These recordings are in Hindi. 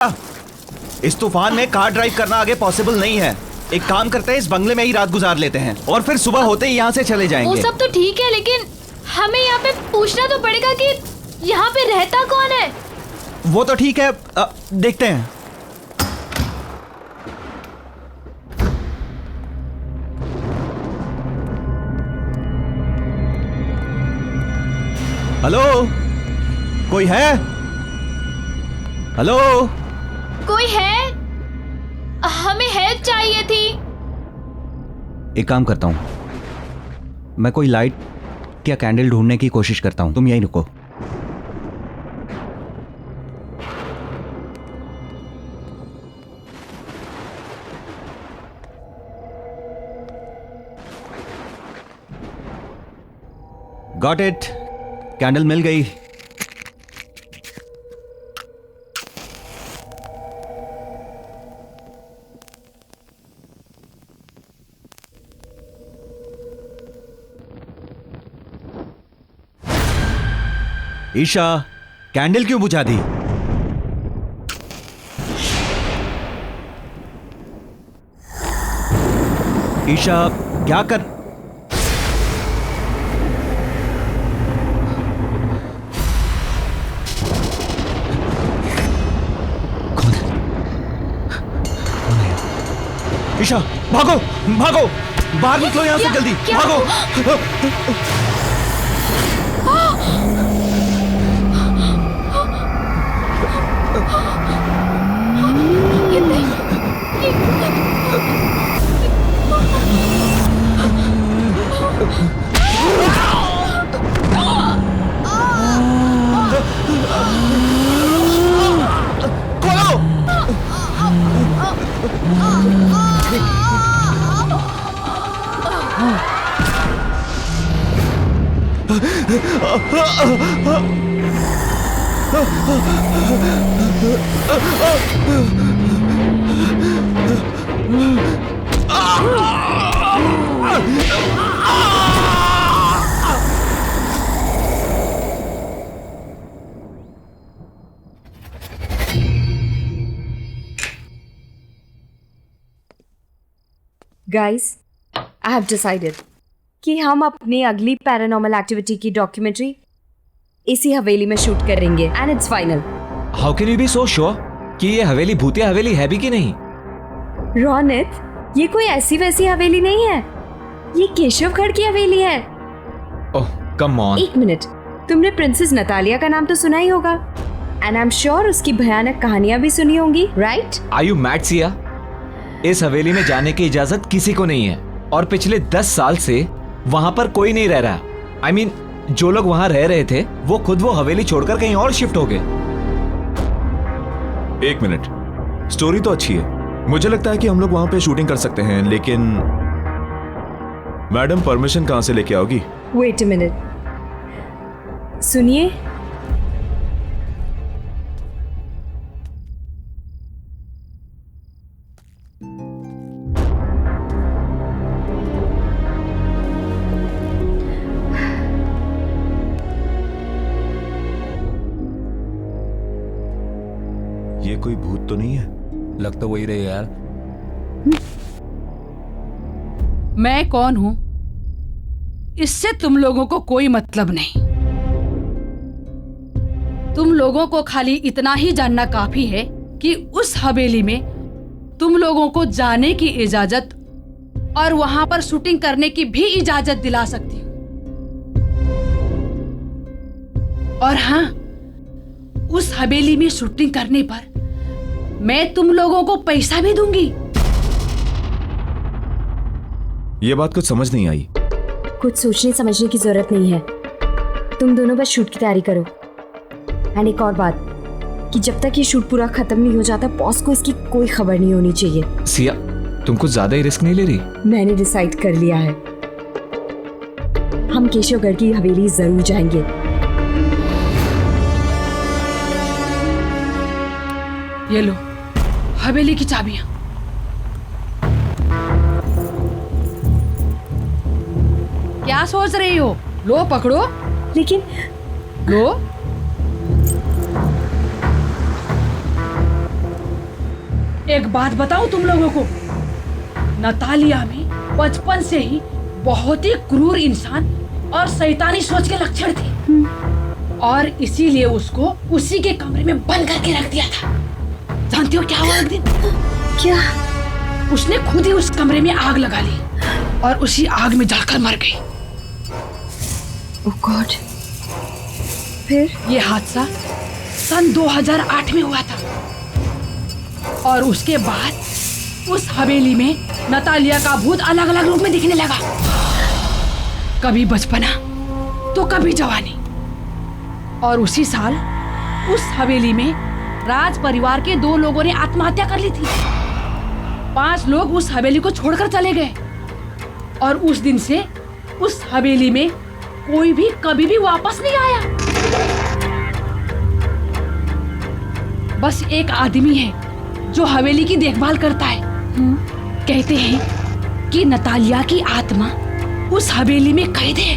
इस तूफान में कार ड्राइव करना आगे पॉसिबल नहीं है। एक काम करते हैं, इस बंगले में ही रात गुजार लेते हैं और फिर सुबह होते ही यहाँ से चले जाएंगे। वो सब तो ठीक है, लेकिन हमें यहाँ पे पूछना तो पड़ेगा कि यहाँ पे रहता कौन है। वो तो ठीक है, देखते हैं। हेलो, कोई है? हेलो, कोई है? हमें हेल्प चाहिए थी। एक काम करता हूँ, मैं कोई लाइट या कैंडल ढूंढने की कोशिश करता हूँ, तुम यहीं रुको। गॉट इट, कैंडल मिल गई। ईशा, कैंडल क्यों बुझा दी? ईशा, क्या कर? कौन है? ईशा, भागो भागो, बाहर निकलो यहां से, जल्दी भागो। Guys, I have decided कि हम अपनी अगली पैरानॉर्मल एक्टिविटी की डॉक्यूमेंट्री इसी हवेली में शूट करेंगे and it's final. How can you be so sure कि ये हवेली भूतिया हवेली है भी कि नहीं? रोनित, ये कोई ऐसी वैसी हवेली नहीं है, ये केशवगढ़ की हवेली है। ओह कम ऑन। एक मिनट, तुमने प्रिंसेस नतालिया का नाम तो सुना ही होगा एंड आई एम श्योर उसकी भयानक कहानियां भी सुनी होंगी, right? Are you mad Siya? इस हवेली में जाने की इजाजत किसी को नहीं है और पिछले 10 साल से वहां पर कोई नहीं रह रहा। I mean, जो लोग वहां रह रहे थे वो खुद वो हवेली छोड़कर कहीं और शिफ्ट हो गए। एक मिनट, स्टोरी तो अच्छी है, मुझे लगता है कि हम लोग वहां पे शूटिंग कर सकते हैं, लेकिन मैडम परमिशन कहां से लेके आओगी? वेट अ मिनट, सुनिए। ये कोई भूत तो नहीं है? लग तो वही रही यार। मैं कौन हूं इससे तुम लोगों को कोई मतलब नहीं। तुम लोगों को खाली इतना ही जानना काफी है कि उस हवेली में तुम लोगों को जाने की इजाजत और वहां पर शूटिंग करने की भी इजाजत दिला सकती हूं। और हाँ, उस हवेली में शूटिंग करने पर मैं तुम लोगों को पैसा भी दूंगी। ये बात कुछ समझ नहीं आई। कुछ सोचने समझने की जरूरत नहीं है, तुम दोनों बस शूट की तैयारी करो। एंड एक और बात कि जब तक ये शूट पूरा खत्म नहीं हो जाता, बॉस को इसकी कोई खबर नहीं होनी चाहिए। सिया, तुम कुछ ज्यादा ही रिस्क नहीं ले रही? मैंने डिसाइड कर लिया है, हम केशवगढ़ की हवेली जरूर जाएंगे। ये लो हवेली की चाबियां। क्या सोच रही हो? लो पकड़ो। लेकिन लो। एक बात बताऊं तुम लोगों को, नतालिया में बचपन से ही बहुत ही क्रूर इंसान और शैतानी सोच के लक्षण थे और इसीलिए उसको उसी के कमरे में बंद करके रख दिया था। जानती हो क्या हुआ एक दिन? क्या? उसने खुद ही उस कमरे में आग लगा ली और उसी आग में जलकर मर गई। ओह गॉड। फिर? ये हादसा सन 2008 में हुआ था और उसके बाद उस हवेली में नतालिया का भूत अलग अलग रूप में दिखने लगा। कभी बचपना तो कभी जवानी। और उसी साल उस हवेली में राज परिवार के 2 लोगों ने आत्महत्या कर ली थी। 5 लोग उस हवेली को छोड़कर चले गए और उस दिन से उस हवेली में कोई भी कभी भी वापस नहीं आया। बस एक आदमी है जो हवेली की देखभाल करता है। कहते हैं कि नतालिया की आत्मा उस हवेली में कैद है।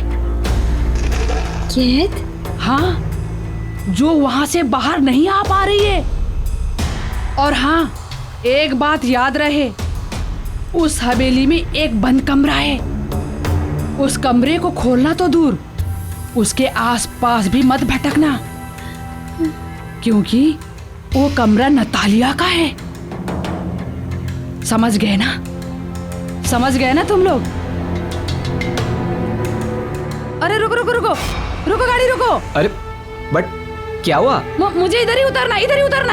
कैद? हाँ, जो वहां से बाहर नहीं आ पा रही है। और हाँ, एक बात याद रहे, उस हवेली में एक बंद कमरा है। उस कमरे को खोलना तो दूर, उसके आसपास भी मत भटकना, क्योंकि वो कमरा नतालिया का है। समझ गए ना? समझ गए ना तुम लोग? अरे रुको रुको रुको रुको, गाड़ी रुको। अरे बट क्या हुआ? मुझे इधर ही उतरना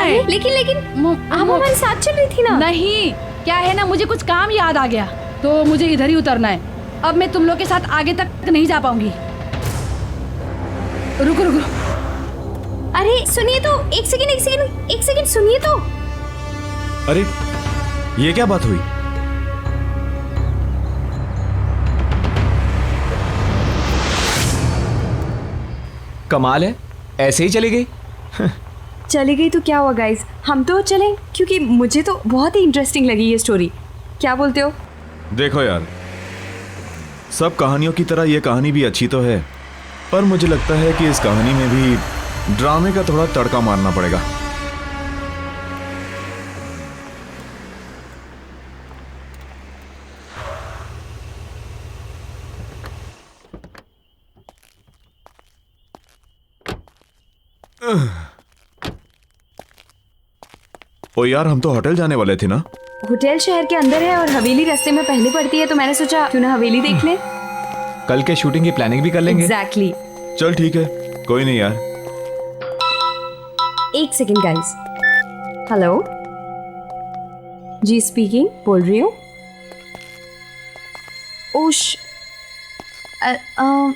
है। लेकिन आप हमारे साथ चल रही थी ना? नहीं, क्या है ना, मुझे कुछ काम याद आ गया तो मुझे इधर ही उतरना है। अब मैं तुम लोग के साथ आगे तक नहीं जा पाऊंगी। रुको रुको। अरे सुनिए तो, एक सेकंड सुनिए तो। अरे ये क्या बात हुई? कमाल है, ऐसे ही चली गई। चली गई तो क्या हुआ गाइस, हम तो चलें, क्योंकि मुझे तो बहुत ही इंटरेस्टिंग लगी ये स्टोरी। क्या बोलते हो? देखो यार, सब कहानियों की तरह ये कहानी भी अच्छी तो है, पर मुझे लगता है कि इस कहानी में भी ड्रामे का थोड़ा तड़का मारना पड़ेगा। ओ यार, हम तो होटल जाने वाले थे ना? होटल शहर के अंदर है और हवेली रास्ते में पहले पड़ती है, तो मैंने सोचा क्यों ना हवेली देख लें। कल के शूटिंग की प्लानिंग भी कर लेंगे। एग्जैक्टली। चल ठीक है, कोई नहीं यार। एक सेकंड गाइस। हेलो जी, स्पीकिंग, बोल रही हूँ। ओश,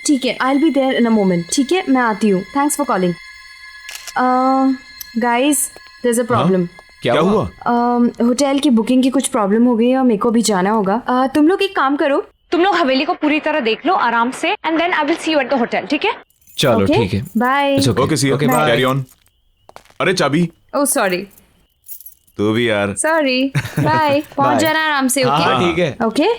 ठीक है, I will be there in a moment. ठीक है, मैं आती हूँ। Thanks for calling. Guys, there is a problem. क्या हुआ? होटल की बुकिंग की कुछ प्रॉब्लम हो गई है और मेरे को भी जाना होगा। तुम लोग एक काम करो, तुम लोग हवेली को पूरी तरह देख लो आराम से, and then I will see you at the hotel. ठीक है? चलो ठीक है। Bye. Okay see you. Okay, bye. Carry on. अरे चाबी। Oh sorry. तू भी यार। सॉरी। बाय। पहुंच Bye. जाना आराम से। हाँ ओके ठीक है। ओके।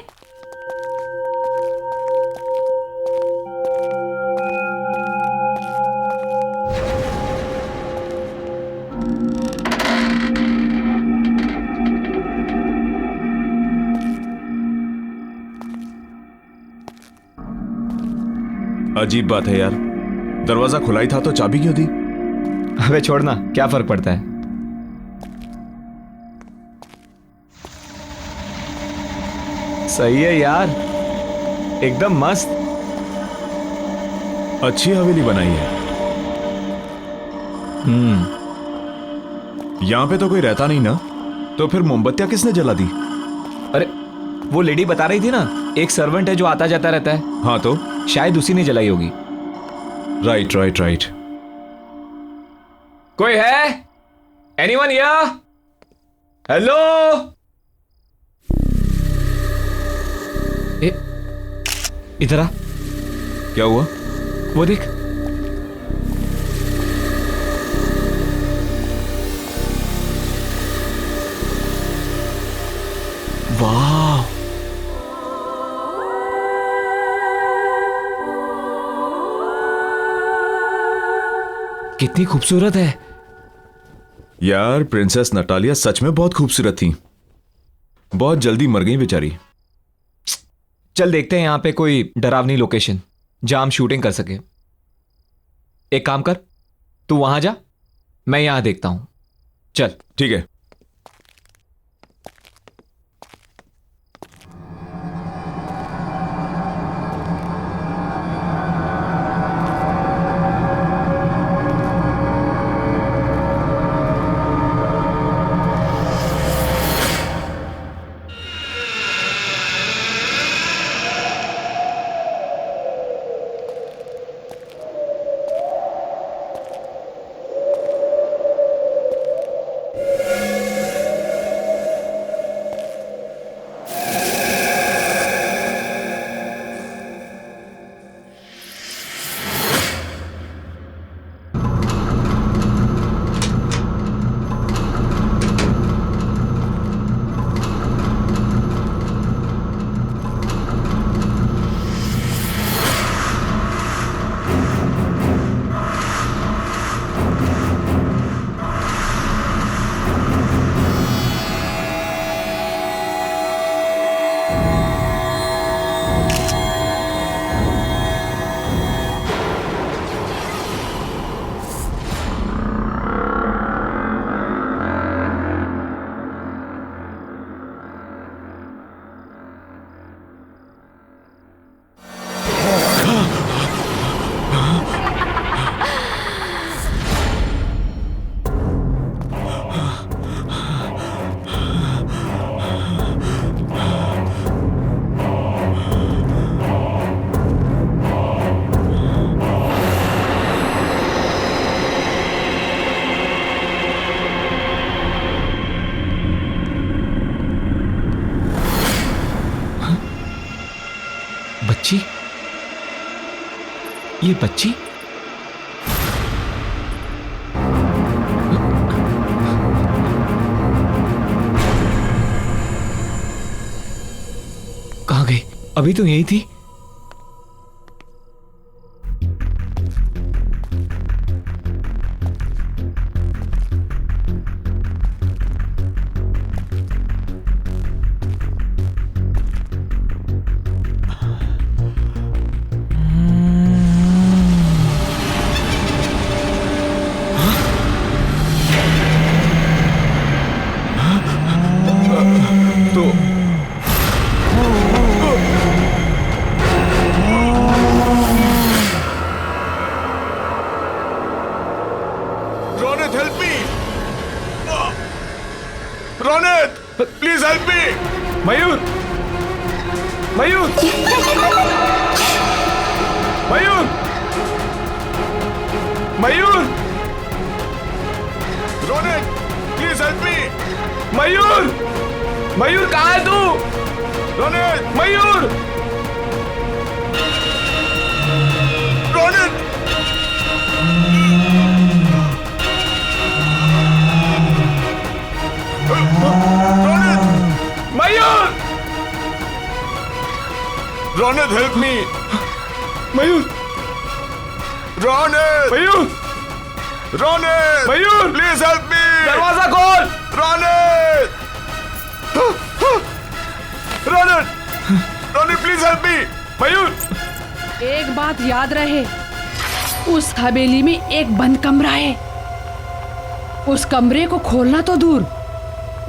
अजीब बात है यार, दरवाजा खुला ही था तो चाबी क्यों दी? अबे छोड़ना, क्या फर्क पड़ता है। सही है यार, एकदम मस्त। अच्छी हवेली बनाई है। यहाँ पे तो कोई रहता नहीं ना, तो फिर मोमबत्तियां किसने जला दी? अरे वो लेडी बता रही थी ना, एक सर्वेंट है जो आता जाता रहता है। हाँ तो शायद उसी ने जलाई होगी। Right right right. कोई है? Anyone here? हेलो? इधर आ। क्या हुआ? वो देख। वाह, कितनी खूबसूरत है। यार प्रिंसेस नटालिया सच में बहुत खूबसूरत थी, बहुत जल्दी मर गई बेचारी। चल देखते हैं यहाँ पे कोई डरावनी लोकेशन जहां हम शूटिंग कर सके। एक काम कर, तू वहां जा, मैं यहां देखता हूं। चल। ठीक है। बच्ची, ये बच्ची कहां गई? अभी तो यही थी। Ronit help me, Ronit please help me. Mayur, Mayur, Mayur, Mayur, Ronit please help me. Mayur, Mayur कहाँ है तू? Ronit, Mayur, Ronit, Mayur, Ronit help me. Mayur, Ronit, Mayur, Ronit, Mayur, please help me. दरवाजा खोल। Ronit, Ronit, Ronit please help me. Mayur, एक बात याद रहे, उस हवेली में एक बंद कमरा है। उस कमरे को खोलना तो दूर,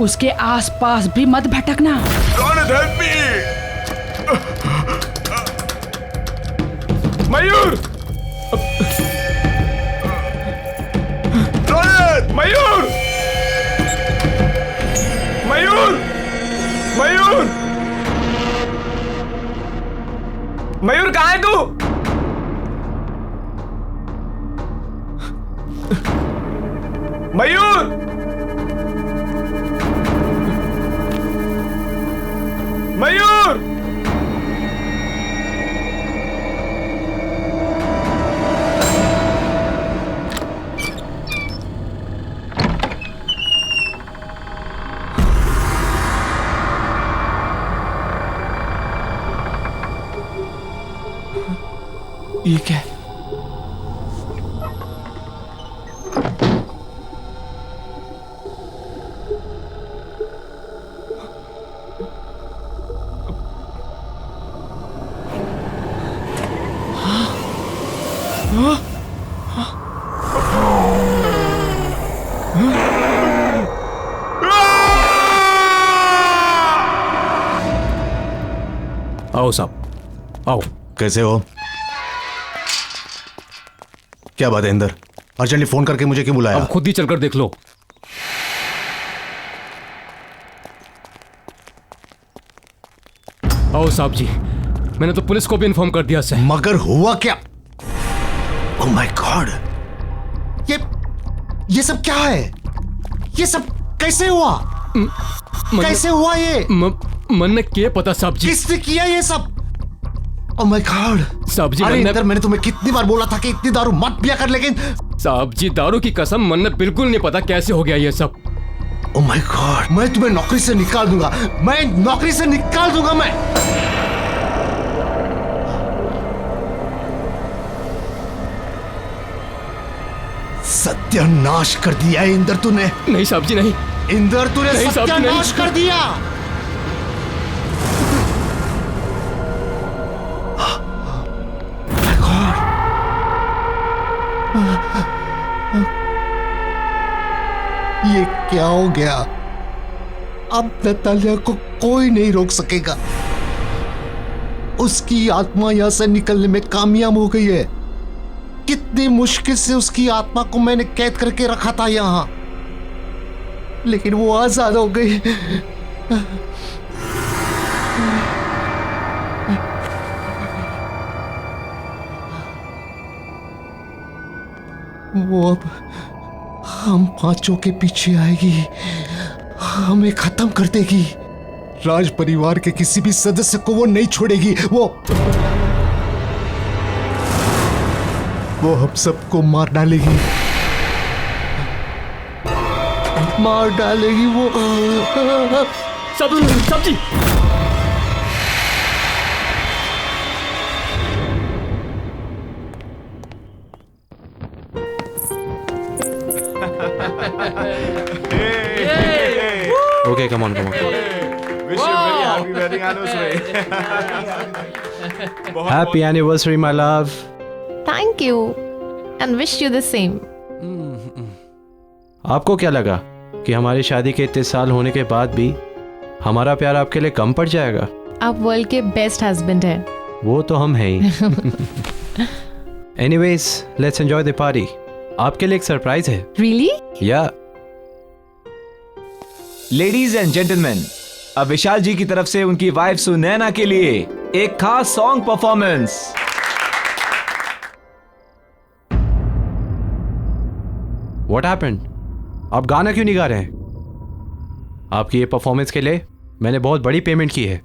उसके आसपास भी मत भटकना। Ronit help me. मयूर, रोनित, मयूर, मयूर, मयूर, मयूर कहाँ है तू? मयूर, मयूर, ये क्या है? आओ साहब, आओ। कैसे हो? क्या बात है इंदर? अर्जेंटली फोन करके मुझे क्यों बुलाया? अब खुद ही चलकर देख लो। आओ साहब जी, मैंने तो पुलिस को भी इन्फॉर्म कर दिया सर। मगर हुआ क्या? ओह माय गॉड, ये सब क्या है? ये सब कैसे हुआ? कैसे हुआ ये? मन में क्या पता साहब जी। किसने किया ये सब? ओह माय गॉड साहब जी, अरे इंदर, मैंने तुम्हें कितनी बार बोला था कि इतनी दारू मत पिया कर, लेकिन साहब जी दारू की कसम, मन में बिल्कुल नहीं पता कैसे हो गया ये सब। ओह माय गॉड, मैं तुम्हें नौकरी से निकाल दूंगा, मैं नौकरी से निकाल दूंगा मैं। सत्यानाश कर दिया है इंदर तूने। नहीं साहब जी नहीं। इंदर तूने नहीं साहब जी, सत्यानाश नहीं। कर दिया। ये क्या हो गया? अब नतालिया को कोई नहीं रोक सकेगा। उसकी आत्मा यहां से निकलने में कामयाब हो गई है। कितनी मुश्किल से उसकी आत्मा को मैंने कैद करके रखा था यहां, लेकिन वो आजाद हो गई। वो अब हम पांचों के पीछे आएगी, हमें खत्म कर देगी। राज परिवार के किसी भी सदस्य को वो नहीं छोड़ेगी। वो हम सबको मार डालेगी, मार डालेगी वो। सब जी Okay, come on. Wish you very happy wedding anniversary. Happy anniversary, my love. Thank you and wish you the same. आपको क्या लगा कि हमारी शादी के इतने साल होने के बाद भी हमारा प्यार आपके लिए कम पड़ जाएगा? आप वर्ल्ड के बेस्ट हस्बैंड हैं। वो तो हम हैं ही। Anyways, let's enjoy the party. आपके लिए एक सरप्राइज है। Really? या लेडीज एंड जेंटलमैन, अब विशाल जी की तरफ से उनकी वाइफ सुनैना के लिए एक खास सॉन्ग परफॉर्मेंस। What happened? आप गाना क्यों नहीं गा रहे हैं? आपकी ये परफॉर्मेंस के लिए मैंने बहुत बड़ी पेमेंट की है।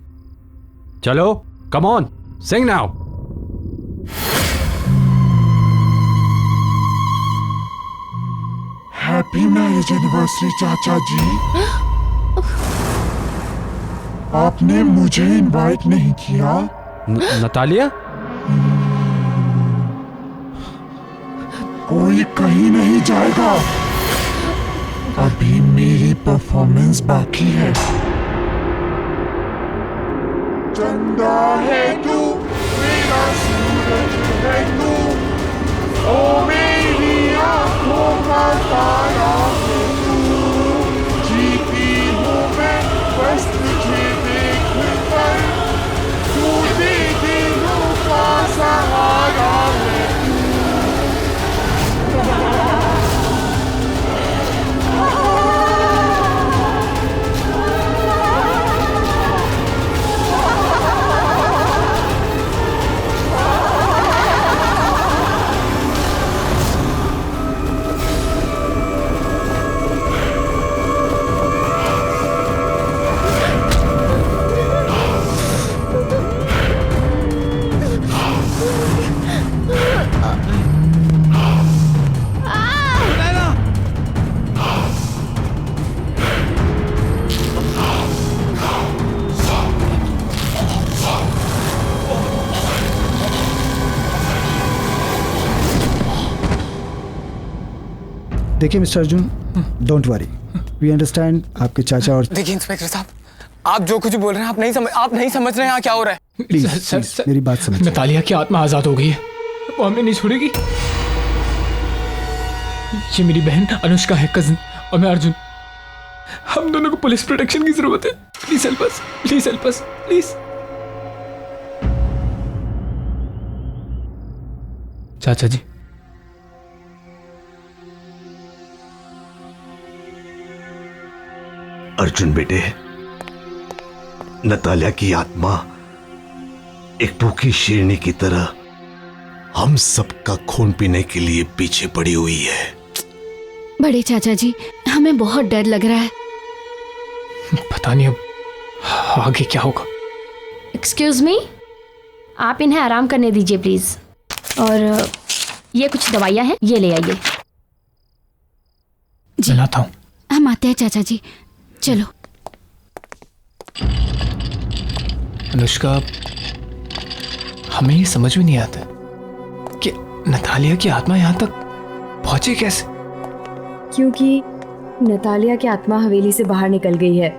चलो, come on, sing now. Happy marriage anniversary चाचा जी। आपने मुझे इनवाइट नहीं किया। नतालिया? कोई कहीं नहीं जाएगा, अभी मेरी परफॉर्मेंस बाकी है। चंदा है तू, मेरा सूरज है तू, ओ मेरी आंखों का तारा है तू। जीती हूँ मैं बस तुझे देख कर, तू दे दिलों का सहारा है तू। देखिए mister Arjun, don't worry, we understand आपके चाचा और। देखिए इंस्पेक्टर साहब, आप जो कुछ बोल रहे हैं आप नहीं समझ रहे हैं यहाँ क्या हो रहा है। प्लीज मेरी बात समझिए। नतालिया की आत्मा आजाद हो गई है, वो हमें नहीं छोड़ेगी। ये मेरी बहन अनुष्का है, कजिन, और मैं अर्जुन। हम दोनों को पुलिस प्रोटेक्शन की जरूरत है। Please help us, please help us, please. चाचा जी, अर्जुन बेटे, नतालिया की आत्मा एक भूखी शेरनी की तरह हम सबका खून पीने के लिए पीछे पड़ी हुई है। बड़े चाचा जी, हमें बहुत डर लग रहा है। पता नहीं अब आगे क्या होगा। एक्सक्यूज मी, आप इन्हें आराम करने दीजिए प्लीज। और ये कुछ दवाइयाँ हैं, ये ले आइए। जी लाता हूँ। हम आते हैं चाचा जी, चलो। अनुष्का, हमें ये समझ में नहीं आता कि नतालिया की आत्मा यहाँ तक पहुंची कैसे। क्योंकि नतालिया की आत्मा हवेली से बाहर निकल गई है।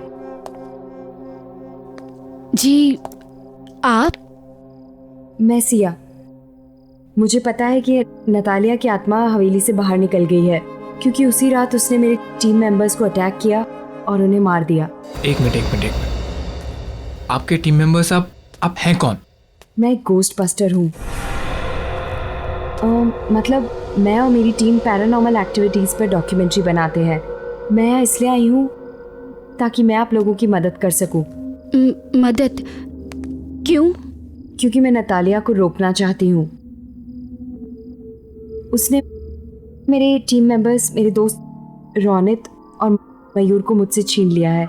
जी आप? मैं सिया। मुझे पता है कि नतालिया की आत्मा हवेली से बाहर निकल गई है क्योंकि उसी रात उसने मेरे टीम मेंबर्स को अटैक किया और उन्हें मार दिया। एक मिनट। आपके टीम मेंबर्स आप हैं कौन? मैं एक गोस्ट बस्टर हूँ। मतलब मैं और मेरी टीम पैरानॉर्मल एक्टिविटीज़ पर डॉक्यूमेंट्री बनाते हैं। मैं यहाँ इसलिए आई हूँ ताकि मैं आप लोगों की मदद कर सकूँ। मदद? क्यों? क्योंकि मैं नतालिया को रोकना चाहती हूँ। उसने मेरे टीम मेंबर्स, मेरे दोस्त रोनित और मयूर को मुझसे छीन लिया है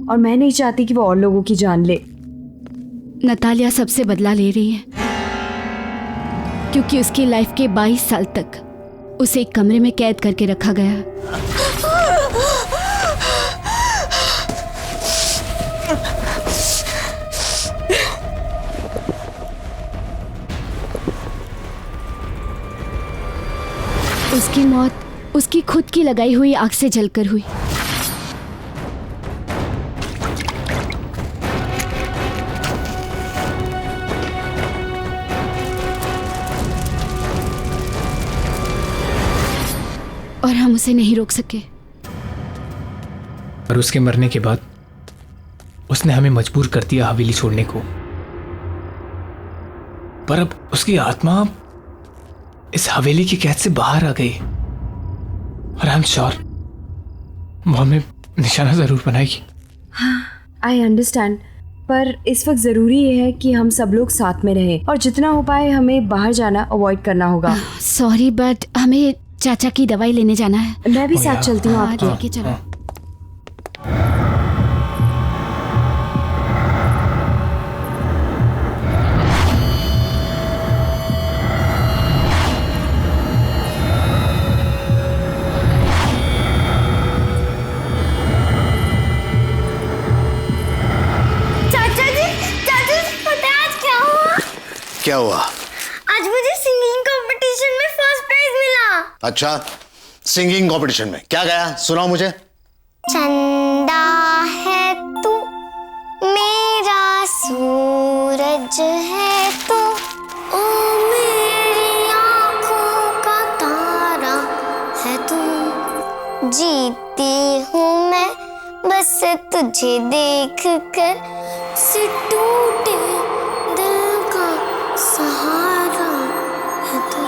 और मैं नहीं चाहती कि वो और लोगों की जान ले। नतालिया सबसे बदला ले रही है क्योंकि उसकी लाइफ के 22 साल तक उसे एक कमरे में कैद करके रखा गया। उसकी मौत उसकी खुद की लगाई हुई आग से जलकर हुई। और हम उसे नहीं रोक सके। और उसके मरने के बाद उसने हमें मजबूर कर दिया हवेली छोड़ने को। पर अब उसकी आत्मा इस हवेली की कैद से बाहर आ गई और आई एम श्योर वो हमें निशाना जरूर बनाएगी। आई अंडरस्टैंड, पर इस वक्त ज़रूरी ये है कि हम सब लोग साथ में रहें और जितना हो पाए हमें बाहर जाना अवॉइड करना होगा। सॉरी बट हमें चाचा की दवाई लेने जाना है। मैं भी साथ चलती हूँ आपके। ठीक है, चलो। क्या हुआ? आज मुझे सिंगिंग कंपटीशन में फर्स्ट प्राइज मिला। अच्छा, सिंगिंग कंपटीशन में क्या गाया? सुनाओ मुझे। चंदा है तू, मेरा सूरज है तू, ओ मेरी आँखों का तारा है तू। जीती हूँ मैं बस तुझे देख कर, से टूटे दिल का सहारा है तू।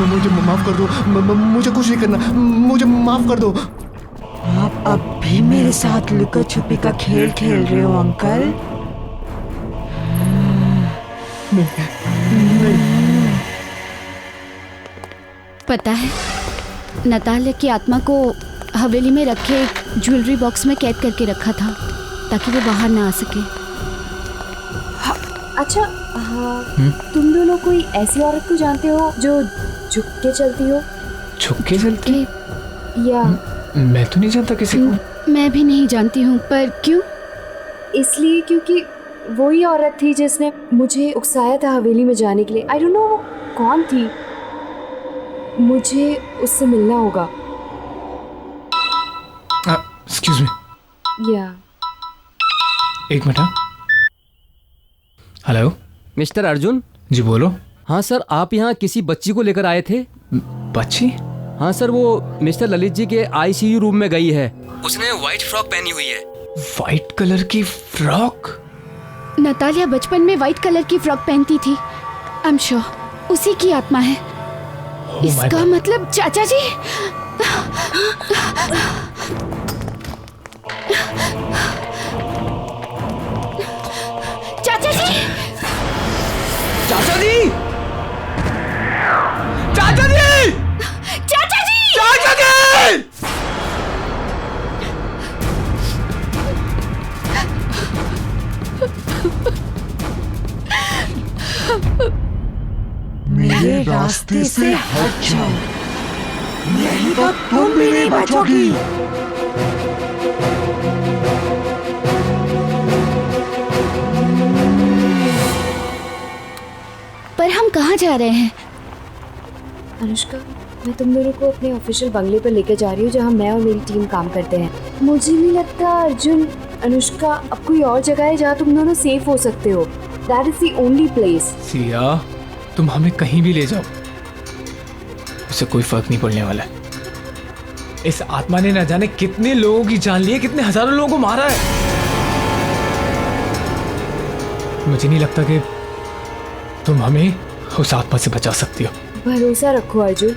मुझे माफ कर दो, मुझे कुछ नहीं करना, मुझे माफ कर दो। आप अब भी मेरे साथ लुका छुपी का खेल खेल रहे हो अंकल? पता है, नतालिया की आत्मा को हवेली में रखे एक ज्वेलरी बॉक्स में कैद करके रखा था ताकि वो बाहर ना आ सके। अच्छा हाँ, तुम दोनों कोई ऐसी औरत को जानते हो जो झुक के चलती हो? झुक के चलती? या मैं तो नहीं जानता किसी को। मैं भी नहीं जानती हूँ, पर क्यों? इसलिए क्योंकि वही औरत थी जिसने मुझे उकसाया था हवेली में जाने के लिए। आई डोंट नो वो कौन थी, मुझे उससे मिलना होगा। Excuse me. या एक मिनट। Hello mister Arjun. जी बोलो। हाँ सर, आप यहाँ किसी बच्ची को लेकर आए थे। बच्ची? हाँ सर, वो मिस्टर ललित जी के आईसीयू रूम में गई है। उसने व्हाइट फ्रॉक पहनी हुई है। व्हाइट कलर की फ्रॉक? नतालिया बचपन में व्हाइट कलर की फ्रॉक पहनती थी। आई एम श्योर उसी की आत्मा है। इसका मतलब चाचा जी। चाचा जी! चाचा जी! चाचा जी! चाचा जी! चाचा जी! मेरे रास्ते से हट जाओ, नहीं तो तुम भी नहीं बचोगी। पर हम कहाँ जा रहे हैं? अनुष्का, मैं तुम दोनों को अपने ऑफिशियल बंगले पर लेकर जा रही हूँ जहाँ मैं और मेरी टीम काम करते हैं। मुझे नहीं लगता अर्जुन, अनुष्का, अब कोई और जगह है जहाँ तुम दोनों सेफ हो सकते हो। That is the only place. Siya, तुम हमें कहीं भी ले जाओ, उससे कोई फर्क नहीं पड़ने वाला है। इस आत्मा ने न जाने कितने लोगों की जान ली है, कितने हजारों लोगों को मारा है। मुझे नहीं लगता कि तुम हमें उस आत्मा से बचा सकती हो। भरोसा रखो अर्जुन,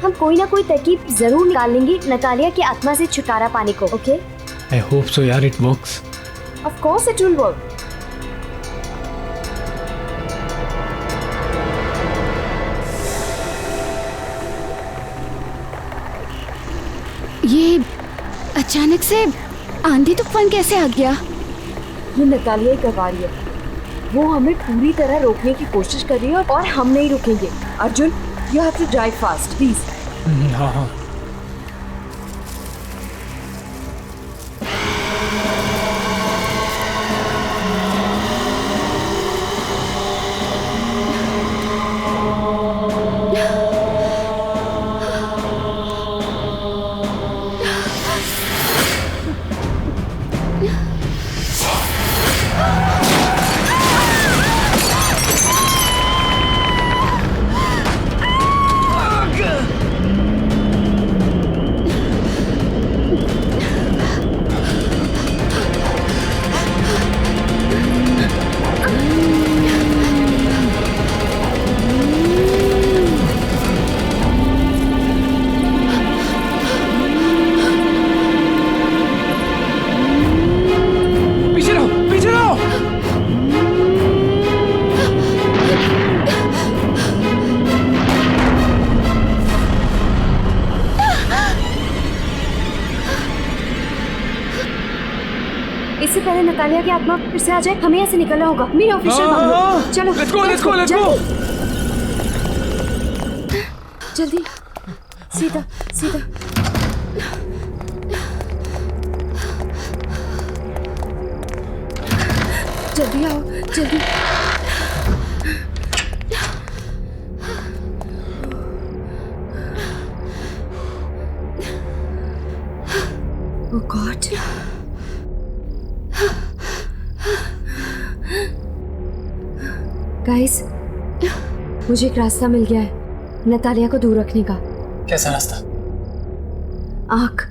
हम कोई ना कोई तरकीब जरूर निकाल लेंगे नतालिया की आत्मा से छुटकारा पाने को। ओके? आई होप सो यार, it works. Of course it will work. ये अचानक से आंधी तूफान कैसे आ गया? ये नतालिया ही करवा रही है। वो हमें पूरी तरह रोकने की कोशिश कर रही है और हम नहीं रुकेंगे। Arjun, you have to drive fast please. हाँ हाँ। इससे पहले नतालिया की आत्मा फिर से आ जाए, हमें यहाँ से निकलना होगा। मेरे ऑफिशियल बंगलो। चलो let's go, let's go, let's go. जल्दी, सीधा सीधा। जल्दी आओ, जल्दी। Oh God. गाइस, मुझे एक रास्ता मिल गया है नतालिया को दूर रखने का। कैसा रास्ता? आग।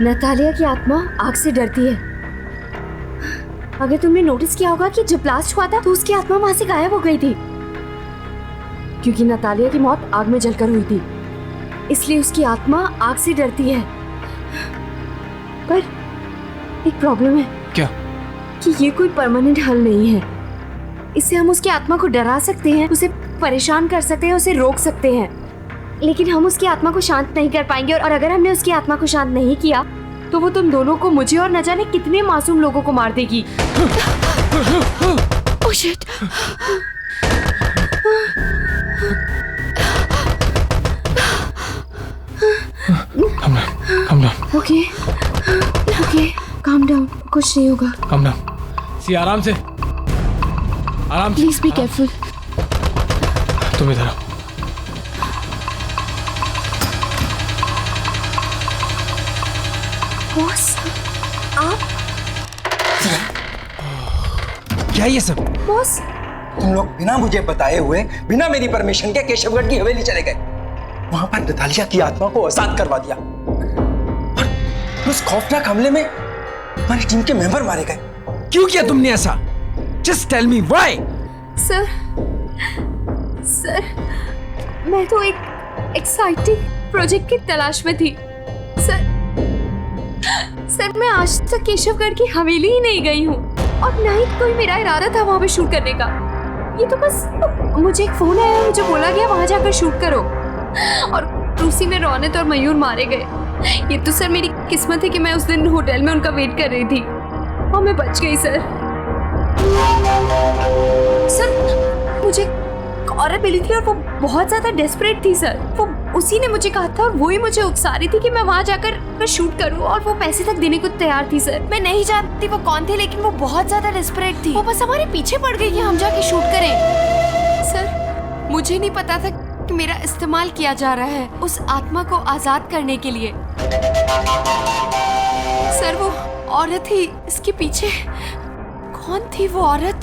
नतालिया की आत्मा आग से डरती है। अगर तुमने नोटिस किया होगा कि जब ब्लास्ट हुआ था तो उसकी आत्मा वहां से गायब हो गई थी, क्योंकि नतालिया की मौत आग में जलकर हुई थी, इसलिए उसकी आत्मा आग से डरती है। पर एक प्रॉब्लम है। क्या? कि ये कोई परमानेंट हल नहीं है। इससे हम उसकी आत्मा को डरा सकते हैं, उसे परेशान कर सकते हैं, उसे रोक सकते हैं, लेकिन हम उसकी आत्मा को शांत नहीं कर पाएंगे। और अगर हमने उसकी आत्मा को शांत नहीं किया तो वो तुम दोनों को, मुझे और न जाने कितने मासूम लोगों को मार देगी। Oh shit. Calm down. Okay okay, calm down, कुछ नहीं होगा। Calm down. सी आराम से, आराम से। Please be careful. तुम इधर आओ। बॉस, आप? क्या ये सब? बॉस, तुम लोग बिना मुझे बताए हुए, बिना मेरी परमिशन के केशवगढ़ की हवेली चले गए। वहां पर नतालिया की आत्मा को आजाद करवा दिया और उस खौफनाक हमले में हमारी टीम के मेंबर मारे गए। क्यों किया तुमने ऐसा? Just tell me why? Sir, मैं तो एक एक्साइटिंग प्रोजेक्ट की तलाश में थी। सर मैं आज तक केशवगढ़ की हवेली ही नहीं गई हूँ और ना ही कोई मेरा इरादा था वहाँ पे शूट करने का। ये तो बस मुझे एक फोन आया, मुझे बोला गया वहाँ जाकर शूट करो और उसी में रौनक और मयूर मारे गए। ये तो सर मेरी किस्मत है कि मैं उस दिन होटल में उनका वेट कर रही थी और मैं बच गई। सर मुझे एक औरत मिली थी और वो बहुत ज्यादा डेस्परेट थी। सर वो उसी ने मुझे कहा था और वही मुझे उकसा रही थी कि मैं वहां जाकर शूट करूं और वो पैसे तक देने को तैयार थी। सर मैं नहीं जानती वो कौन थे, लेकिन वो बहुत ज्यादा डेस्परेट थी। वो बस हमारे पीछे पड़ गई कि हम जाके शूट करें। सर मुझे नहीं पता था कि मेरा इस्तेमाल किया जा रहा है उस आत्मा को आजाद करने के लिए। सर वो औरत ही इसके पीछे। कौन थी वो औरत?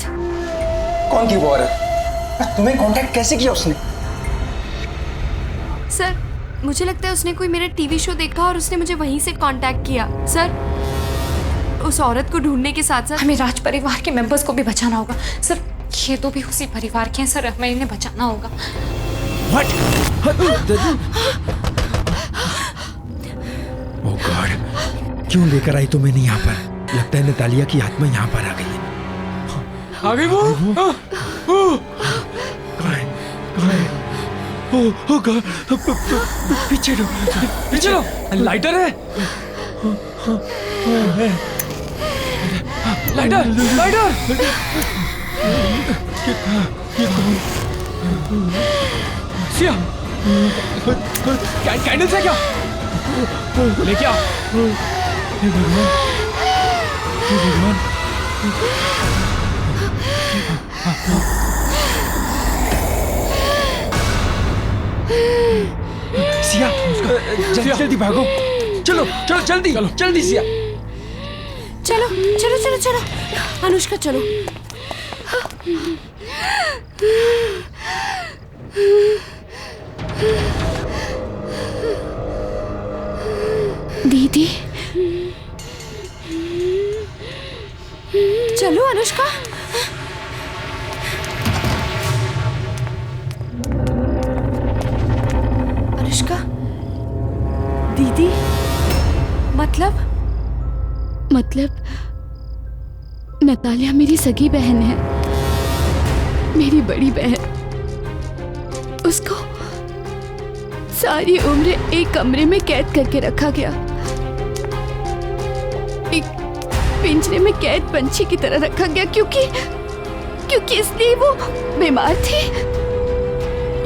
कौन थी वो औरत? तुम्हें कांटेक्ट कैसे किया उसने? सर मुझे लगता है उसने कोई मेरा टीवी शो देखा और उसने मुझे वहीं से कांटेक्ट किया। सर उस औरत को ढूंढने के साथ साथ हमें राज परिवार के मेंबर्स को भी बचाना होगा। सर ये तो भी उसी परिवार के हैं सर, हमें इन्हें बचाना होगा। ओह गॉड, क्यों लेकर आई तुम इन्हें यहाँ पर? लगता है नतालिया की आत्मा यहाँ पर आ गई है। आ गई वो? पीछे लो, पीछे लो। लाइटर है? Lighter, lighter. सिया, कैंडल्स है क्या? लेके आ। हे भगवान, हे भगवान। सिया, जल्दी जल्दी भागो। चलो चलो जल्दी, जल्दी सिया। चलो चलो चलो चलो अनुष्का चलो। दीदी चलो अनुष्का। अनुष्का दीदी मतलब नतालिया मेरी सगी बहन है, मेरी बड़ी बहन। उसको सारी उम्र एक कमरे में कैद करके रखा गया, एक पिंजरे में कैद पंछी की तरह रखा गया क्योंकि इसलिए वो बीमार थी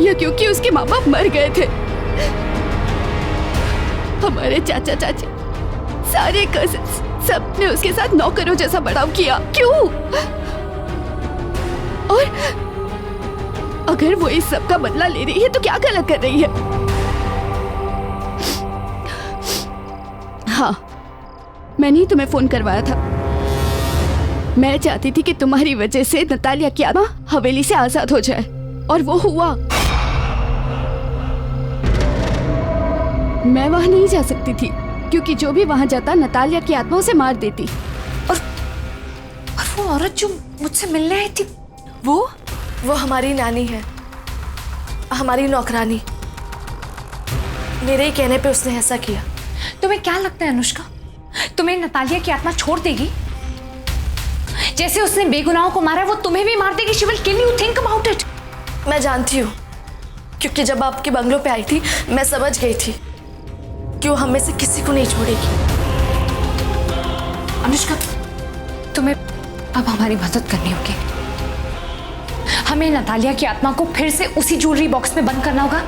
या क्योंकि उसके माँ बाप मर गए थे। हमारे चाचा चाची सारे कजिन्स सबने उसके साथ नौकरों जैसा बर्ताव किया। क्यों? और अगर वो इस सब का बदला ले रही है तो क्या गलत कर रही है? हाँ, मैंने ही तुम्हें फोन करवाया था। मैं चाहती थी कि तुम्हारी वजह से नतालिया की आत्मा हवेली से आजाद हो जाए और वो हुआ। मैं वहां नहीं जा सकती थी क्योंकि जो भी वहां जाता नतालिया की आत्मा उसे मार देती। और वो औरत जो मुझसे मिलने आई थी वो हमारी नानी है, हमारी नौकरानी। मेरे ही कहने पे उसने ऐसा किया। तुम्हें क्या लगता है अनुष्का, तुम्हें नतालिया की आत्मा छोड़ देगी? जैसे उसने बेगुनाहों को मारा वो तुम्हें भी मार देगी। She will kill you, think about it. मैं जानती हूँ क्योंकि जब आपके बंगलों पे आई थी मैं समझ गई थी कि वो हम में से किसी को नहीं छोड़ेगी। अनुष्का अब हमारी मदद करनी होगी। हमें नतालिया की आत्मा को फिर से उसी ज्वेलरी बॉक्स में बंद करना होगा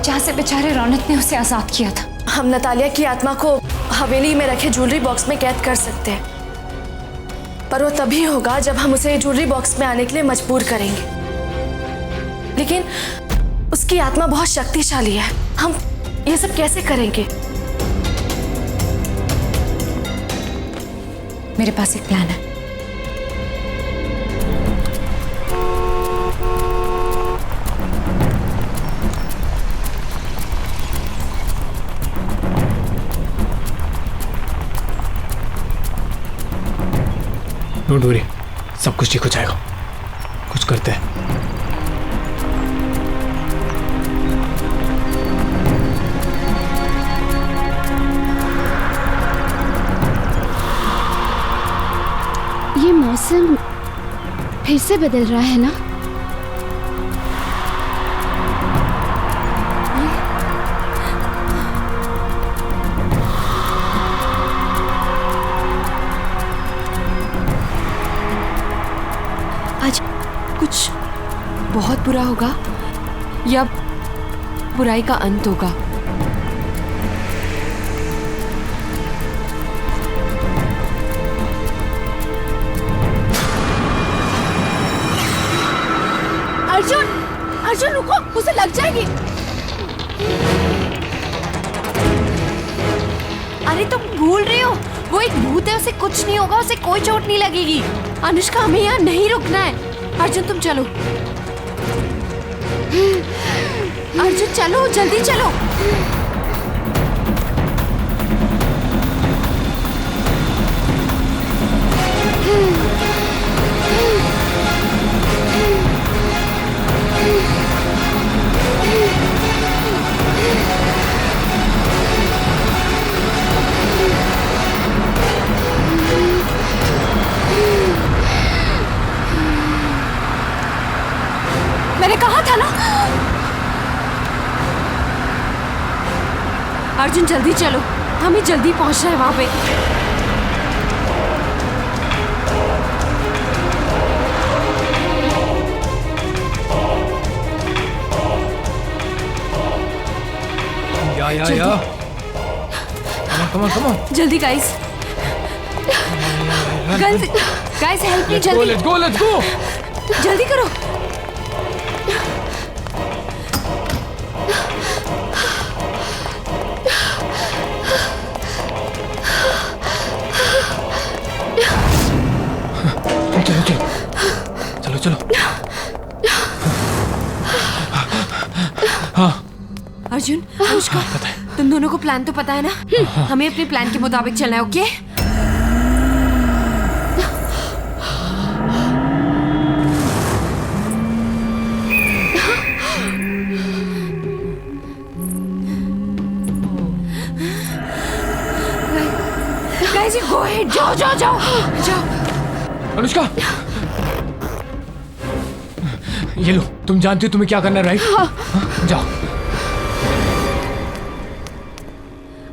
जहां से बेचारे रौनक ने उसे आजाद किया था। हम नतालिया की आत्मा को हवेली में रखे ज्वेलरी बॉक्स में कैद कर सकते हैं, पर वो तभी होगा जब हम उसे ज्वेलरी बॉक्स में आने के लिए मजबूर करेंगे। लेकिन उसकी आत्मा बहुत शक्तिशाली है, हम ये सब कैसे करेंगे? मेरे पास एक प्लान है। डोंट वरी, सब कुछ ठीक हो जाएगा। कुछ करते हैं। ये मौसम फिर से बदल रहा है ना? आज कुछ बहुत बुरा होगा या बुराई का अंत होगा? अर्जुन, अर्जुन रुको, उसे लग जाएगी। अरे तुम भूल रही हो, वो एक भूत है, उसे कुछ नहीं होगा, उसे कोई चोट नहीं लगेगी। अनुष्का, हमें यहाँ नहीं रुकना है। अर्जुन तुम चलो, अर्जुन चलो, जल्दी चलो। मैंने कहा था ना। अर्जुन जल्दी चलो, हमें जल्दी पहुंचना है वहां पे। या कम ऑन जल्दी गाइस, गाइस हेल्प मी, जल्दी लेट्स गो जल्दी करो। चलो। हाँ अर्जुन, अनुष्का, तुम दोनों को प्लान तो पता है ना? हमें अपने प्लान के मुताबिक चलना है, ओके? गाइस, गो अहेड, जाओ। अनुष्का, ये लो, तुम जानती हो तुम्हें क्या करना है, राइट? हाँ। जाओ।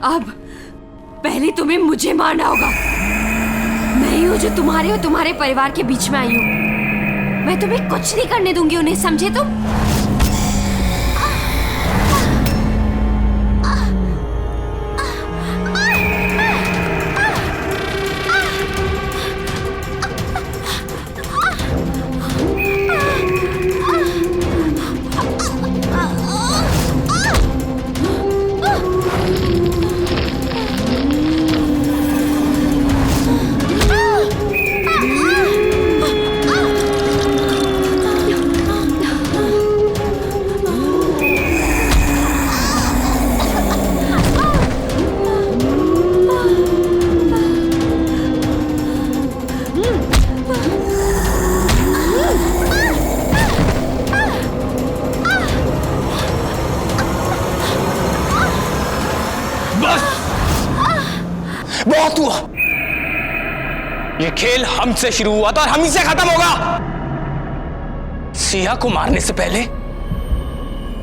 अब पहले तुम्हें मुझे मारना होगा। मैं ही हूँ जो तुम्हारे और तुम्हारे परिवार के बीच में आई हूँ। मैं तुम्हें कुछ नहीं करने दूंगी उन्हें, समझे तुम? बहुत हुआ। ये खेल हमसे शुरू हुआ था और हम ही से खत्म होगा। सिया को मारने से पहले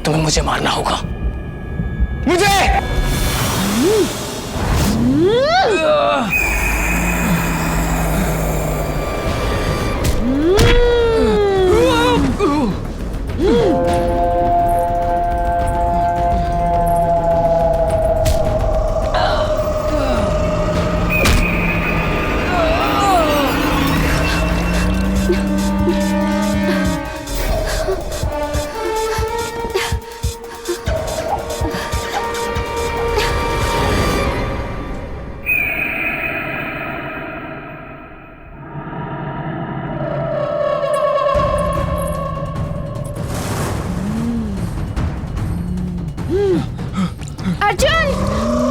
तुम्हें मुझे मारना होगा। मुझे अर्जुन